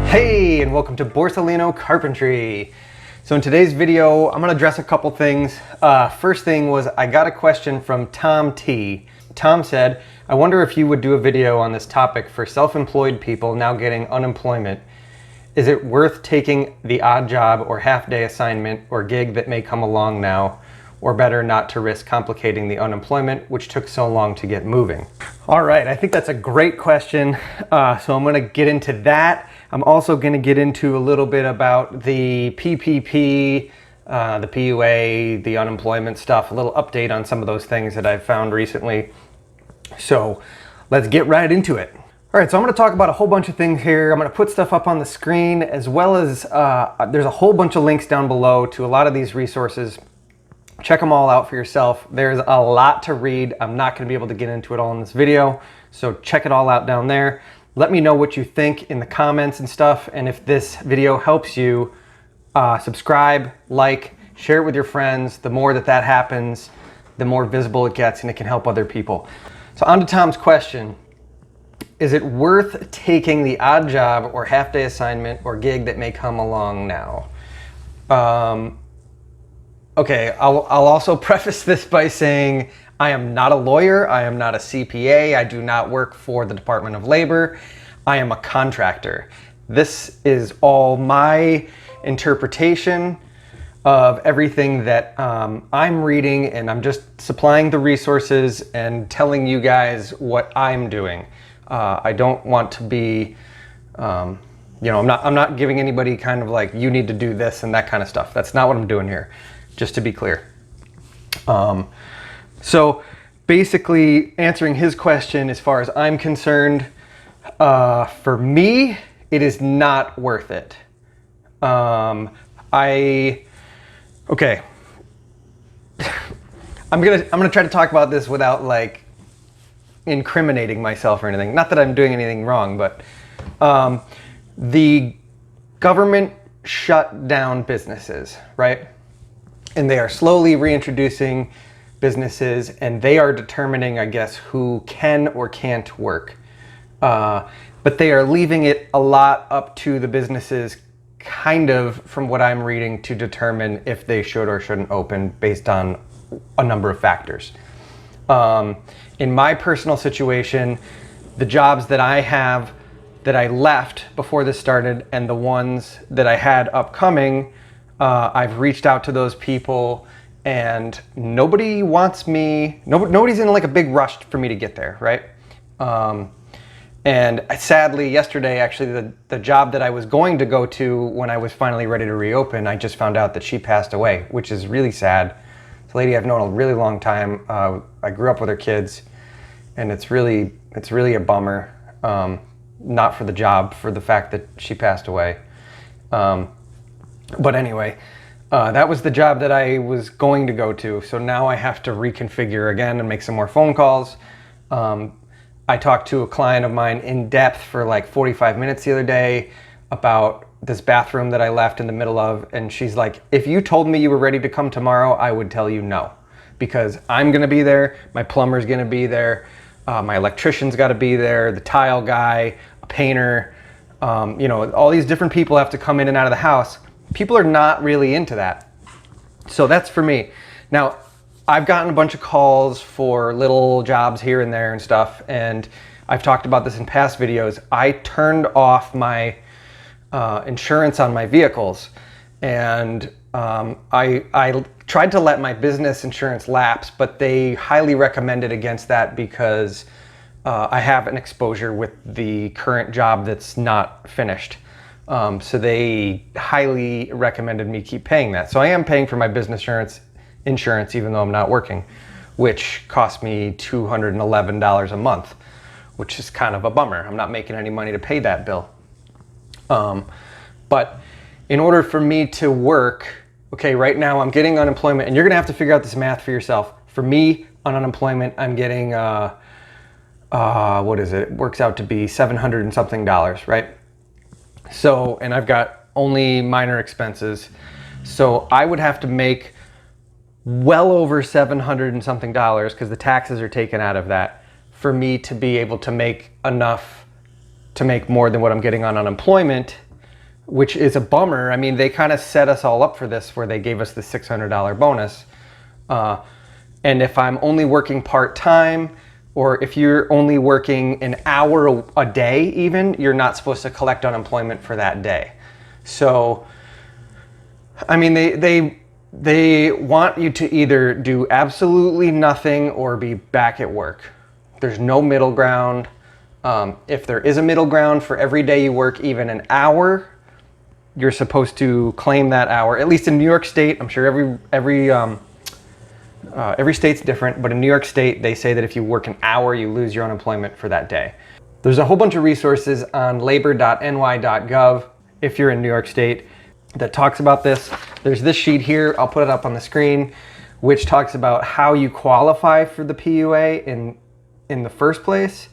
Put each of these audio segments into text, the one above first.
Hey, and welcome to Borsellino Carpentry. So in today's video, I'm gonna address a couple things. First thing was I got a question from Tom T. Tom said, I wonder if you would do a video on this topic for self-employed people now getting unemployment. Is it worth taking the odd job or half-day assignment or gig that may come along now, or better not to risk complicating the unemployment which took so long to get moving? All right, I think that's a great question. So I'm gonna get into that. I'm also gonna get into a little bit about the PPP, the PUA, the unemployment stuff, a little update on some of those things that I've found recently. So let's get right into it. All right, so I'm gonna talk about a whole bunch of things here. I'm gonna put stuff up on the screen, as well as there's a whole bunch of links down below to a lot of these resources. Check them all out for yourself. There's a lot to read. I'm not gonna be able to get into it all in this video, so check it all out down there. Let me know what you think in the comments and stuff, and if this video helps you, subscribe, like, share it with your friends. The more that happens, the more visible it gets and it can help other people. So on to Tom's question. Is it worth taking the odd job or half-day assignment or gig that may come along now? Okay, I'll also preface this by saying I am not a lawyer, I am not a CPA, I do not work for the Department of Labor, I am a contractor. This is all my interpretation of everything that I'm reading, and I'm just supplying the resources and telling you guys what I'm doing. I don't want to be, I'm not giving anybody kind of like, you need to do this and that kind of stuff. That's not what I'm doing here, just to be clear. So basically answering his question, as far as I'm concerned, for me, it is not worth it. Okay. I'm gonna try to talk about this without like incriminating myself or anything. Not that I'm doing anything wrong, but the government shut down businesses, right? And they are slowly reintroducing businesses, and they are determining, I guess, who can or can't work. But they are leaving it a lot up to the businesses, kind of, from what I'm reading, to determine if they should or shouldn't open based on a number of factors. In my personal situation, the jobs that I have that I left before this started and the ones that I had upcoming, I've reached out to those people, and nobody wants me, nobody's in like a big rush for me to get there, right? And sadly, yesterday, actually, the job that I was going to go to when I was finally ready to reopen, I just found out that she passed away, which is really sad. It's a lady I've known a really long time. I grew up with her kids, and it's really a bummer. Not for the job, for the fact that she passed away. But anyway, that was the job that I was going to go to. So now I have to reconfigure again and make some more phone calls. I talked to a client of mine in depth for like 45 minutes the other day about this bathroom that I left in the middle of. And she's like, if you told me you were ready to come tomorrow, I would tell you no, because I'm gonna be there, my plumber's gonna be there, my electrician's gotta be there, the tile guy, a painter, all these different people have to come in and out of the house. People are not really into that. So that's for me. Now, I've gotten a bunch of calls for little jobs here and there and stuff, and I've talked about this in past videos. I turned off my insurance on my vehicles, and I tried to let my business insurance lapse, but they highly recommended against that because I have an exposure with the current job that's not finished. So they highly recommended me keep paying that. So I am paying for my business insurance even though I'm not working, which cost me $211 a month, which is kind of a bummer. I'm not making any money to pay that bill. But in order for me to work, okay, right now I'm getting unemployment, and you're gonna have to figure out this math for yourself. For me, on unemployment, I'm getting, what is it? It works out to be $700 and something, right? So, and I've got only minor expenses. So I would have to make well over $700 and something because the taxes are taken out of that for me to be able to make enough to make more than what I'm getting on unemployment which is a bummer. I mean, they kind of set us all up for this where they gave us the $600 bonus. And if I'm only working part-time, or if you're only working an hour a day even, you're not supposed to collect unemployment for that day. So, I mean, they want you to either do absolutely nothing or be back at work. There's no middle ground. If there is a middle ground, for every day you work even an hour, you're supposed to claim that hour. At least in New York State, I'm sure every state's different, but in New York State, they say that if you work an hour, you lose your unemployment for that day. There's a whole bunch of resources on labor.ny.gov if you're in New York State that talks about this. There's this sheet here, I'll put it up on the screen, which talks about how you qualify for the PUA in the first place.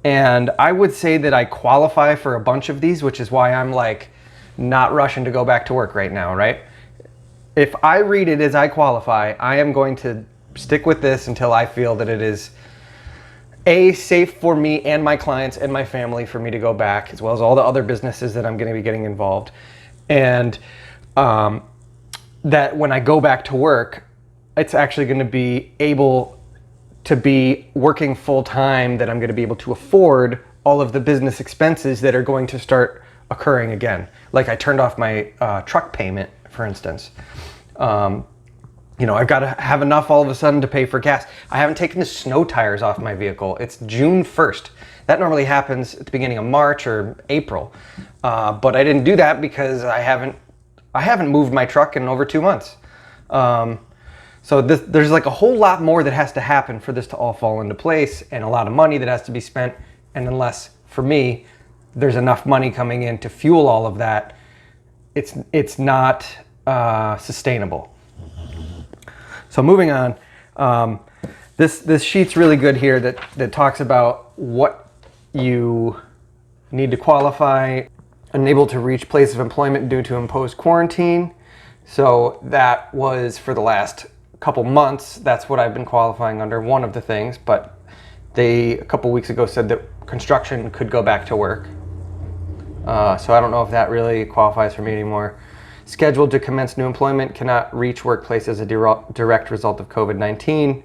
And I would say that I qualify for a bunch of these, which is why I'm like not rushing to go back to work right now, right? If I read it as I qualify, I am going to stick with this until I feel that it is A, safe for me and my clients and my family for me to go back, as well as all the other businesses that I'm going to be getting involved. And that when I go back to work, it's actually going to be able to be working full time, that I'm going to be able to afford all of the business expenses that are going to start occurring again. Like I turned off my truck payment, for instance. You know, I've got to have enough all of a sudden to pay for gas. I haven't taken the snow tires off my vehicle. It's June 1st. That normally happens at the beginning of March or April. But I didn't do that because I haven't moved my truck in over 2 months. So there's like a whole lot more that has to happen for this to all fall into place, and a lot of money that has to be spent. And unless, for me, there's enough money coming in to fuel all of that, it's not sustainable. So moving on, this sheet's really good here that talks about what you need to qualify: unable to reach place of employment due to imposed quarantine. So that was for the last couple months. That's what I've been qualifying under, one of the things, but they a couple weeks ago said that construction could go back to work. So I don't know if that really qualifies for me anymore. Scheduled to commence new employment, cannot reach workplace as a direct result of COVID-19.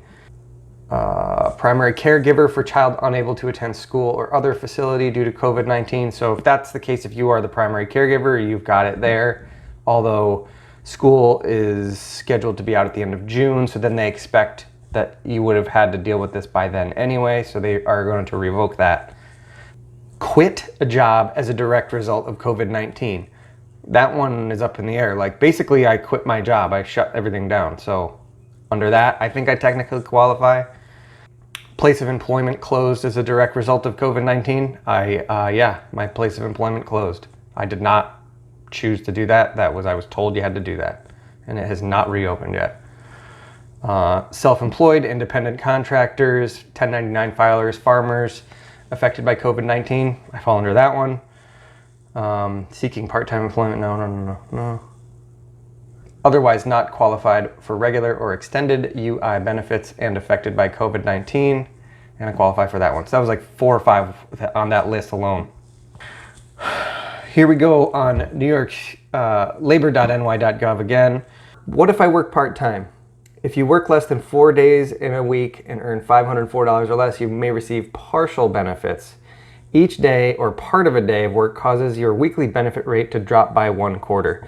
Primary caregiver for child unable to attend school or other facility due to COVID-19. So if that's the case, if you are the primary caregiver, you've got it there. Although school is scheduled to be out at the end of June, so then they expect that you would have had to deal with this by then anyway, so they are going to revoke that. Quit a job as a direct result of COVID-19. That one is up in the air. Like basically I quit my job, I shut everything down. So under that, I think I technically qualify. Place of employment closed as a direct result of COVID-19. Yeah, my place of employment closed. I did not choose to do that. I was told you had to do that, and it has not reopened yet. Self-employed, independent contractors, 1099 filers, farmers affected by COVID-19. I fall under that one. Seeking part-time employment, no. Otherwise not qualified for regular or extended UI benefits and affected by COVID-19, and I qualify for that one. So that was like 4 or 5 on that list alone. Here we go on New York's labor.ny.gov again. What if I work part-time? If you work less than 4 days in a week and earn $504 or less, you may receive partial benefits. Each day or part of a day of work causes your weekly benefit rate to drop by 1/4.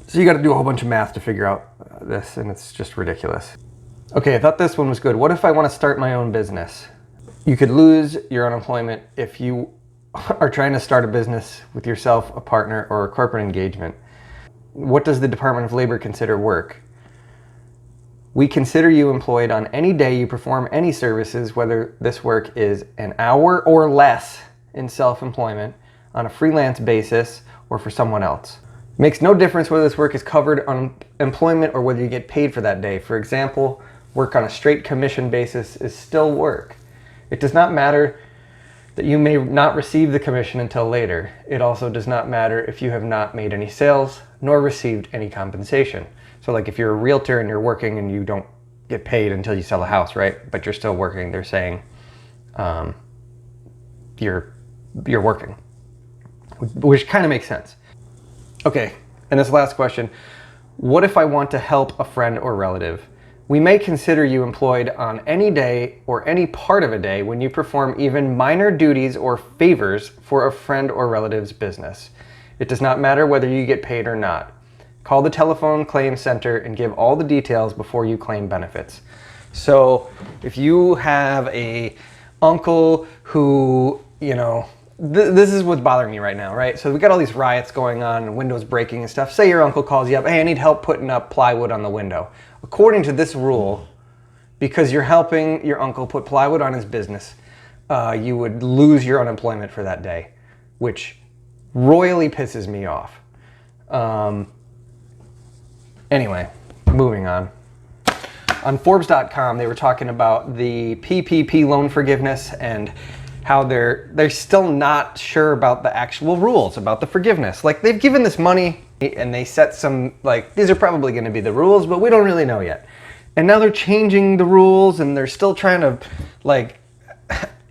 So you got to do a whole bunch of math to figure out this, and it's just ridiculous. Okay, I thought this one was good. What if I want to start my own business? You could lose your unemployment if you are trying to start a business with yourself, a partner, or a corporate engagement. What does the Department of Labor consider work? We consider you employed on any day you perform any services, whether this work is an hour or less in self-employment, on a freelance basis, or for someone else. It makes no difference whether this work is covered on employment or whether you get paid for that day. For example, work on a straight commission basis is still work. It does not matter that you may not receive the commission until later. It also does not matter if you have not made any sales nor received any compensation. So like if you're a realtor and you're working and you don't get paid until you sell a house, right? But you're still working, they're saying you're working, which kind of makes sense. Okay, and this last question. What if I want to help a friend or relative? We may consider you employed on any day or any part of a day when you perform even minor duties or favors for a friend or relative's business. It does not matter whether you get paid or not. Call the telephone claim center and give all the details before you claim benefits. So if you have a uncle who, you know, this is what's bothering me right now, right? So we got all these riots going on and windows breaking and stuff. Say your uncle calls you up, hey, I need help putting up plywood on the window. According to this rule, because you're helping your uncle put plywood on his business, you would lose your unemployment for that day, which royally pisses me off. Anyway, moving on. On Forbes.com, they were talking about the PPP loan forgiveness and how they're still not sure about the actual rules about the forgiveness. Like, they've given this money and they set some, like, these are probably going to be the rules, but we don't really know yet. And now they're changing the rules and they're still trying to, like,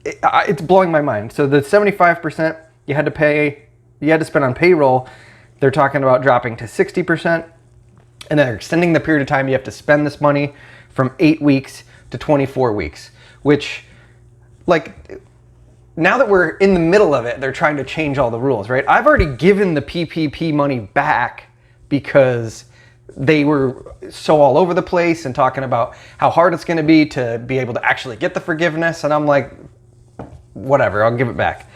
it's blowing my mind. So the 75% you had to spend on payroll, they're talking about dropping to 60%. And they're extending the period of time you have to spend this money from 8 weeks to 24 weeks, which, like, now that we're in the middle of it, they're trying to change all the rules, right? I've already given the PPP money back because they were so all over the place and talking about how hard it's going to be able to actually get the forgiveness. And I'm like, whatever, I'll give it back.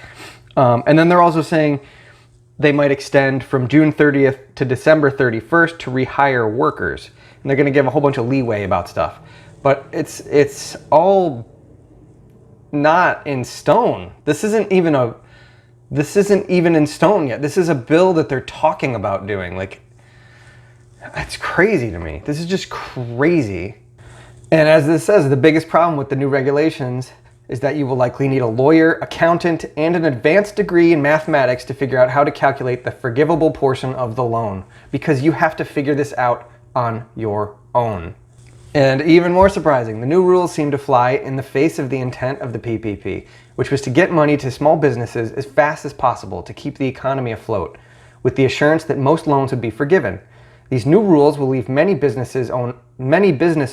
And then they're also saying they might extend from June 30th to December 31st to rehire workers. And they're going to give a whole bunch of leeway about stuff. But it's all not in stone. This isn't even in stone yet. This is a bill that they're talking about doing. Like, it's crazy to me. This is just crazy. And as this says, the biggest problem with the new regulations is that you will likely need a lawyer, accountant, and an advanced degree in mathematics to figure out how to calculate the forgivable portion of the loan, because you have to figure this out on your own. And even more surprising, the new rules seem to fly in the face of the intent of the PPP, which was to get money to small businesses as fast as possible to keep the economy afloat, with the assurance that most loans would be forgiven. These new rules will leave many business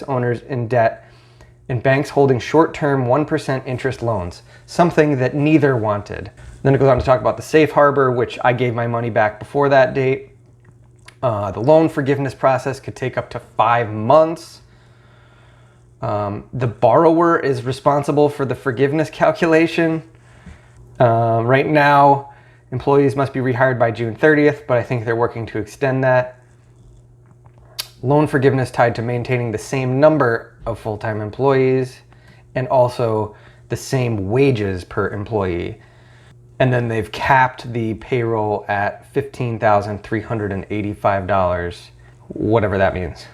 owners in debt and banks holding short-term 1% interest loans, something that neither wanted. Then it goes on to talk about the safe harbor, which I gave my money back before that date. The loan forgiveness process could take up to 5 months. The borrower is responsible for the forgiveness calculation. Right now, employees must be rehired by June 30th, but I think they're working to extend that. Loan forgiveness tied to maintaining the same number of full-time employees and also the same wages per employee. And then they've capped the payroll at $15,385, whatever that means.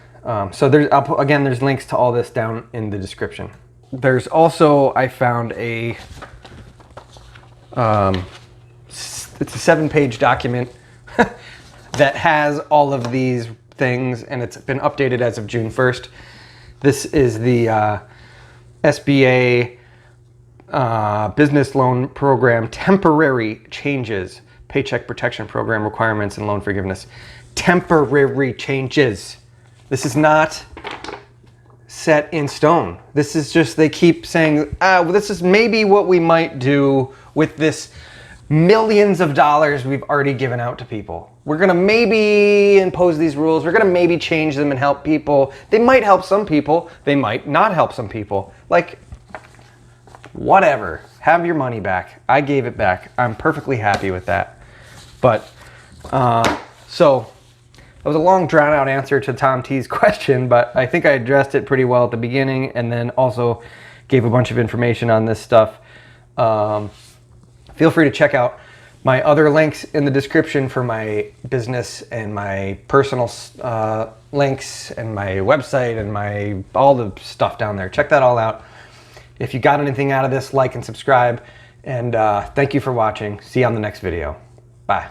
So there's links to all this down in the description. There's also, I found it's a 7-page document that has all of these things, and it's been updated as of June 1st. This is the SBA Business Loan Program temporary changes, Paycheck Protection Program requirements and loan forgiveness. Temporary changes. This is not set in stone. This is just, they keep saying, well, this is maybe what we might do with this millions of dollars we've already given out to people. We're gonna maybe impose these rules. We're gonna maybe change them and help people. They might help some people. They might not help some people. Like, whatever. Have your money back. I gave it back. I'm perfectly happy with that. But, so that was a long drawn out answer to Tom T's question, but I think I addressed it pretty well at the beginning and then also gave a bunch of information on this stuff. Feel free to check out my other links in the description for my business and my personal links and my website and all the stuff down there. Check that all out. If you got anything out of this, like and subscribe. And thank you for watching. See you on the next video. Bye.